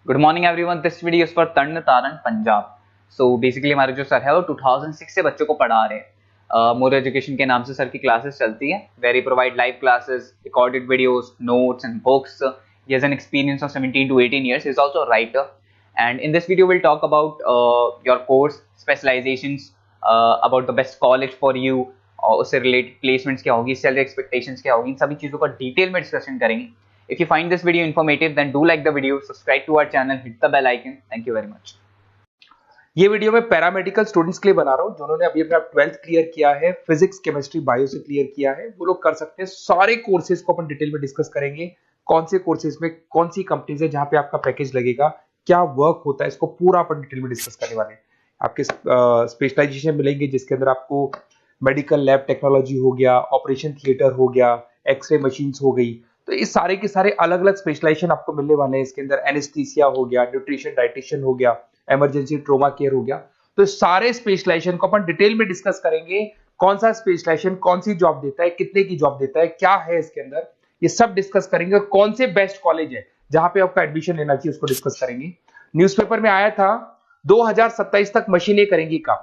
Good morning everyone. This video is for Taran Taran Punjab. So basically हमारे जो sir है वो 2006 से बच्चों को पढ़ा रहे हैं। मोर एजुकेशन के नाम से सर की क्लासेस चलती है, very provide live classes, recorded videos, notes and books. He has an experience of 17 to 18 years. He's also a writer. And in this video, we'll talk about your course specializations, about the best college for you, और उससे related placements क्या होगी, salary expectations क्या होगी, इन सभी चीज़ों का detail में डिस्कशन करेंगे। If you find this video informative, then do like the video, subscribe to our channel, hit the bell icon. Thank you very much. ये वीडियो मैं पैरामेडिकल स्टूडेंट्स के लिए बना रहा हूँ जिन्होंने अभी अपना 12th क्लियर किया है, फिजिक्स केमिस्ट्री बायो से क्लियर किया है, वो लोग कर सकते हैं। सारे कोर्सेज को अपन डिटेल में डिस्कस करेंगे, कौन से कोर्सेज में कौन सी कंपनीज है जहां पे आपका पैकेज लगेगा, क्या वर्क होता है, इसको पूरा अपन डिटेल में डिस्कस करने वाले हैं। आपके स्पेशलाइजेशन मिलेंगे जिसके अंदर आपको मेडिकल लैब टेक्नोलॉजी हो गया, ऑपरेशन थिएटर हो गया, एक्सरे मशीन्स हो गई, तो ये सारे के सारे अलग अलग स्पेशलाइजेशन आपको मिलने वाले हैं। इसके अंदर एनेस्थीसिया हो गया, न्यूट्रिशन डाइटिशियन हो गया, इमरजेंसी ट्रोमा केयर हो गया। तो सारे स्पेशलाइजेशन को अपन डिटेल में डिस्कस करेंगे, कौन सा स्पेशलाइजेशन कौन सी जॉब देता है, कितने की जॉब देता है, क्या है इसके अंदर, ये सब डिस्कस करेंगे। और कौन से बेस्ट कॉलेज है जहां पे आपका एडमिशन लेना चाहिए उसको डिस्कस करेंगे। न्यूज़पेपर में आया था 2027 तक मशीनें करेंगी काम,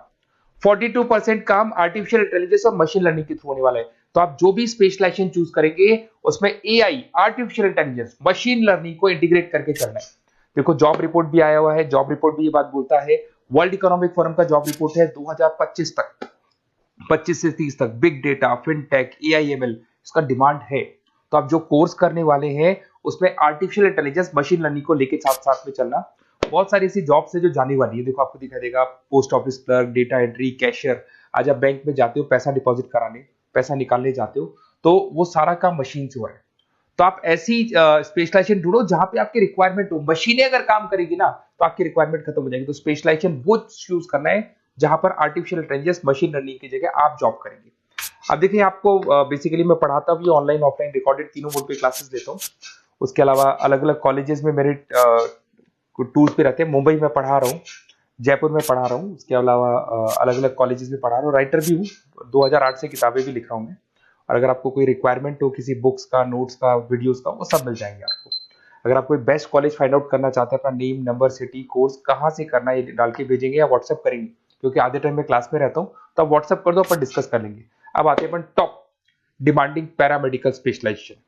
42% काम आर्टिफिशियल इंटेलिजेंस और मशीन लर्निंग के थ्रू होने वाला है। तो आप जो भी स्पेशलाइजेशन चूज करेंगे उसमें AI, artificial intelligence, machine learning को इंटीग्रेट करके करना है। देखो जॉब रिपोर्ट भी आया हुआ है, जॉब रिपोर्ट भी ये बात बोलता है, वर्ल्ड इकोनॉमिक फोरम का जॉब रिपोर्ट है 2025 तक, 25 से 30 तक बिग डेटा, फिनटेक, एआईएमएल इसका डिमांड है। तो आप जो कोर्स करने वाले हैं उसमें आर्टिफिशियल इंटेलिजेंस, मशीन लर्निंग को लेके साथ साथ में चलना। बहुत सारी ऐसी जॉब्स है जो जाने वाली है। देखो आपको दिखाई देगा post office clerk, data entry, cashier. आज आप बैंक में जाते हो पैसा डिपॉजिट कराने, पैसा निकालने जाते हो, तो वो सारा काम मशीन से हुआ है। तो आप ऐसी स्पेशलाइजेशन ढूंढो जहां पे आपकी रिक्वायरमेंट हो। मशीनें अगर काम करेगी ना तो आपकी रिक्वायरमेंट खत्म हो जाएगी। तो स्पेशलाइजेशन वो चूज करना है जहां पर आर्टिफिशियल इंटेलिजेंस, मशीन लर्निंग की जगह आप जॉब करेंगे। अब देखिए आपको बेसिकली मैं पढ़ाता भी ऑनलाइन ऑफलाइन रिकॉर्डेड तीनों मोड पे क्लासेस देता हूँ। उसके अलावा अलग अलग कॉलेजेस में मेरे टूर्स पे रहते हैं। मुंबई में पढ़ा रहा हूँ, जयपुर में पढ़ा रहा हूँ, उसके अलावा अलग अलग कॉलेजेस में पढ़ा रहा हूँ। राइटर भी हूँ, 2008 से किताबें भी लिख रहा हूँ मैं। और अगर आपको कोई रिक्वायरमेंट हो किसी बुक्स का, नोट्स का, वीडियोस का, वो सब मिल जाएंगे आपको। अगर आप कोई बेस्ट कॉलेज फाइंड आउट करना चाहते हैं, अपना नेम, नंबर, सिटी, कोर्स कहाँ से करना है ये डाल के भेजेंगे या व्हाट्सएप करेंगे, क्योंकि आधे टाइम में क्लास में रहता हूँ, तो आप व्हाट्सएप कर दो, अपन डिस्कस कर लेंगे। अब आते हैं अपन टॉप डिमांडिंग पैरामेडिकल स्पेशलाइजेशन।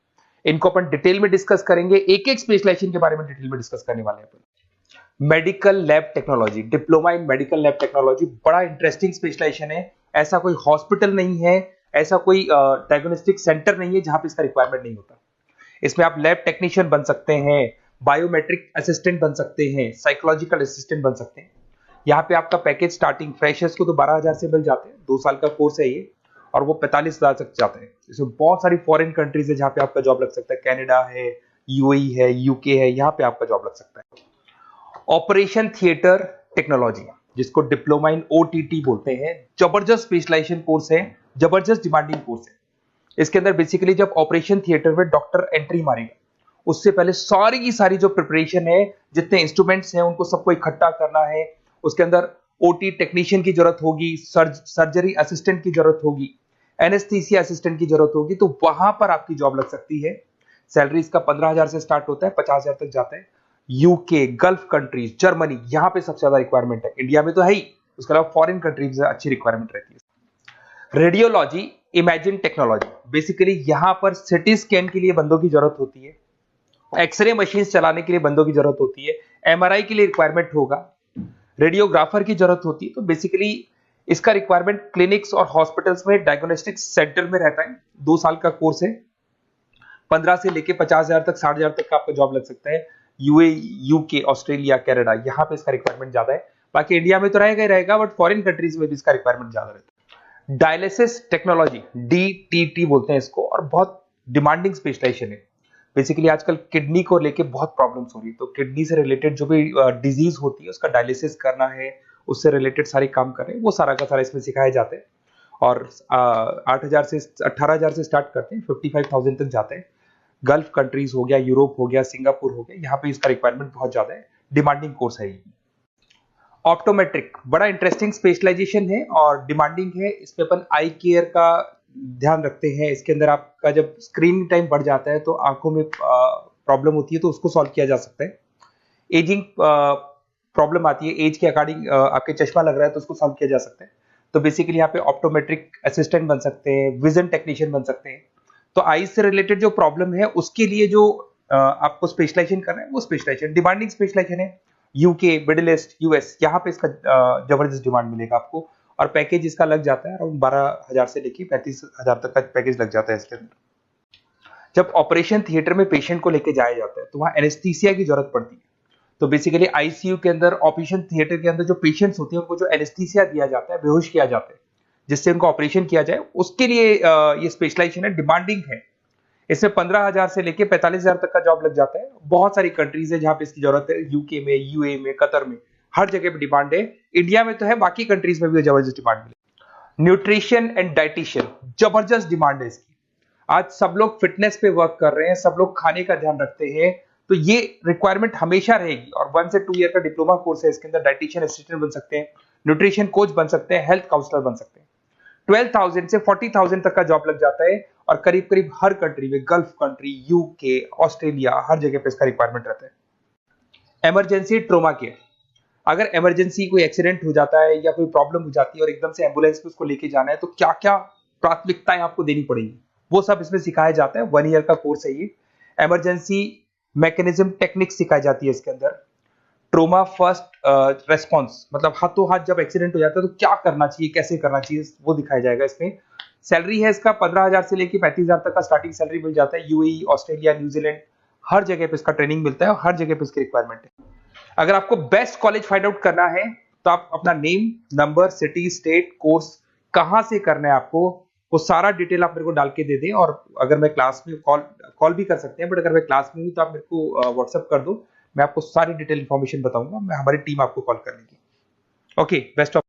इनको अपन डिटेल में डिस्कस करेंगे, एक एक स्पेशलाइजेशन के बारे में डिटेल में डिस्कस करने वाले हैं अपन। Medical lab technology, diploma in medical lab technology बड़ा इंटरेस्टिंग स्पेशलाइजेशन है। ऐसा कोई हॉस्पिटल नहीं है, ऐसा कोई डायग्नोस्टिक सेंटर नहीं है जहां पे इसका रिक्वायरमेंट नहीं होता। इसमें आप लैब टेक्नीशियन बन सकते हैं, बायोमेट्रिक असिस्टेंट बन सकते हैं, साइकोलॉजिकल असिस्टेंट बन सकते हैं। यहाँ पे आपका पैकेज स्टार्टिंग फ्रेशर्स को तो 12,000 से मिल जाते हैं, 2 साल का कोर्स है ये, और वो 45,000 तक जाता है। इसमें बहुत सारी फॉरेन कंट्रीज है जहाँ पे आपका जॉब लग सकता है, कनाडा है, यूएई है, यूके है, यहाँ पे आपका जॉब लग सकता है। ऑपरेशन थिएटर टेक्नोलॉजी, जिसको डिप्लोमा इन ओटीटी बोलते हैं, जबरदस्त स्पेशलाइजेशन कोर्स है, जबरदस्त डिमांडिंग कोर्स है। इसके अंदर बेसिकली जब ऑपरेशन थिएटर में डॉक्टर एंट्री मारेगा उससे पहले सारी की सारी जो प्रिपरेशन है, जितने इंस्ट्रूमेंट्स हैं उनको सबको इकट्ठा करना है। उसके अंदर ओटी टेक्नीशियन की जरूरत होगी, सर्जरी असिस्टेंट की जरूरत होगी, एनेस्थीसिया असिस्टेंट की जरूरत होगी, तो वहां पर आपकी जॉब लग सकती है। सैलरी इसका 15,000 से स्टार्ट होता है, 50,000 तक जाता है। यूके, गल्फ कंट्रीज, जर्मनी, यहाँ पे सबसे ज्यादा रिक्वायरमेंट है। इंडिया में तो है ही, उसके अलावा फॉरेन कंट्रीज में अच्छी रिक्वायरमेंट रहती है। रेडियोलॉजी इमेजिन टेक्नोलॉजी, बेसिकली यहां पर सिटी स्कैन के लिए बंदों की जरूरत होती है, एक्सरे मशीन चलाने के लिए बंदों की जरूरत होती है, एमआरआई के लिए रिक्वायरमेंट होगा, रेडियोग्राफर की जरूरत होती है। तो बेसिकली इसका रिक्वायरमेंट क्लिनिक्स और हॉस्पिटल्स में डायग्नोस्टिक सेंटर में रहता है। 2 साल का कोर्स है, 15 से लेके 50,000 तक, 60,000 तक का आपका जॉब लग सकता है। यूए, यूके, ऑस्ट्रेलिया, कनाडा, यहाँ पे इसका रिक्वायरमेंट ज्यादा है। बाकी इंडिया में तो रहेगा ही रहेगा, बट फॉरेन कंट्रीज में भी इसका रिक्वायरमेंट ज्यादा रहता है। डायलिसिस टेक्नोलॉजी, डीटीटी बोलते हैं इसको, और बहुत डिमांडिंग स्पेशलाइजेशन है। बेसिकली आजकल किडनी को लेके बहुत प्रॉब्लम्स हो रही है, तो किडनी से रिलेटेड जो भी डिजीज होती है उसका डायलिसिस करना है, उससे रिलेटेड सारे काम कर रहे हैं, वो सारा का सारा इसमें सिखाए जाते हैं। और 8,000 से 18,000 से स्टार्ट करते हैं, 55,000 तक जाते हैं। गल्फ कंट्रीज हो गया, यूरोप हो गया, सिंगापुर हो गया, यहाँ पे इसका रिक्वायरमेंट बहुत ज्यादा है, डिमांडिंग कोर्स है ये। ऑप्टोमेट्रिक बड़ा इंटरेस्टिंग स्पेशलाइजेशन है और डिमांडिंग है। इसमें अपन आई केयर का ध्यान रखते हैं। इसके अंदर आपका जब स्क्रीन टाइम बढ़ जाता है तो आंखों में प्रॉब्लम होती है, तो उसको सॉल्व किया जा सकता है। एजिंग प्रॉब्लम आती है, एज के अकॉर्डिंग आपके चश्मा लग रहा है तो उसको सॉल्व किया जा सकता है। तो बेसिकली यहाँ पे ऑप्टोमेट्रिक असिस्टेंट बन सकते हैं, विजन टेक्नीशियन बन सकते हैं। तो आईज से रिलेटेड जो प्रॉब्लम है उसके लिए जो आपको स्पेशलाइजेशन करना है वो स्पेशलाइजेशन, डिमांडिंग स्पेशलाइजेशन है। यूके, मिडिल ईस्ट, यूएस, यहाँ पे इसका जबरदस्त डिमांड मिलेगा आपको। और पैकेज इसका लग जाता है अराउंड 12,000 से लेके 35,000 तक का पैकेज लग जाता है इसके अंदर। जब ऑपरेशन थिएटर में पेशेंट को लेके जाया जाता है तो वहाँ एनेस्थीसिया की जरूरत पड़ती है। तो बेसिकली आईसीयू के अंदर, ऑपरेशन थिएटर के अंदर जो पेशेंट्स होते हैं उनको जो एनेस्थीसिया दिया जाता है, बेहोश किया जाता है जिससे उनको ऑपरेशन किया जाए, उसके लिए ये स्पेशलाइजेशन है, डिमांडिंग है। इसमें 15,000 से लेके 45,000 तक का जॉब लग जाता है। बहुत सारी कंट्रीज है जहां पे इसकी जरूरत है, यूके में, यूए में, कतर में, हर जगह पे डिमांड है। इंडिया में तो है, बाकी कंट्रीज में भी जबरदस्त डिमांड मिले। न्यूट्रिशन एंड डाइटिशियन, जबरदस्त डिमांड है इसकी। आज सब लोग फिटनेस पे वर्क कर रहे हैं, सब लोग खाने का ध्यान रखते हैं, तो ये रिक्वायरमेंट हमेशा रहेगी। और 1 से 2 ईयर का डिप्लोमा कोर्स है इसके अंदर। डाइटिशियन असिस्टेंट बन सकते हैं, न्यूट्रिशन कोच बन सकते हैं, हेल्थ काउंसलर बन सकते हैं। 12,000 से 40,000 तक का जॉब लग जाता है। और करीब करीब हर कंट्री में, गल्फ कंट्री, यूके, ऑस्ट्रेलिया, हर जगह पे इसका रिक्वायरमेंट रहता है। इमरजेंसी ट्रोमा केयर, अगर इमरजेंसी कोई एक्सीडेंट हो जाता है या कोई प्रॉब्लम हो जाती है और एकदम से एम्बुलेंस में उसको लेके जाना है तो क्या क्या प्राथमिकताएं आपको देनी पड़ेगी, वो सब इसमें सिखाया जाता है। 1 ईयर का कोर्स है ये। इमरजेंसी मैकेनिज्म टेक्निक सिखाई जाती है इसके अंदर। ट्रोमा फर्स्ट रेस्पॉन्स, मतलब हाथों हाथ जब एक्सीडेंट हो जाता है तो क्या करना चाहिए, कैसे करना चाहिए, वो दिखाया जाएगा इसमें। सैलरी है इसका 15,000 से लेके 35,000 तक का स्टार्टिंग सैलरी मिल जाता है। यूएई, ऑस्ट्रेलिया, न्यूजीलैंड, हर जगह पे इसका ट्रेनिंग मिलता है और हर जगह पे इसकी रिक्वायरमेंट है। अगर आपको बेस्ट कॉलेज फाइंड आउट करना है तो आप अपना name, number, city, state, course कहां से करना है आपको, वो सारा डिटेल आप मेरे को डाल के दे दें। और अगर मैं क्लास में कॉल भी कर सकते हैं, बट अगर मैं क्लास में हूं तो आप मेरे को व्हाट्सएप कर दो, मैं आपको सारी डिटेल इंफॉर्मेशन बताऊंगा। मैं, हमारी टीम आपको कॉल कर लेगी। Okay, best of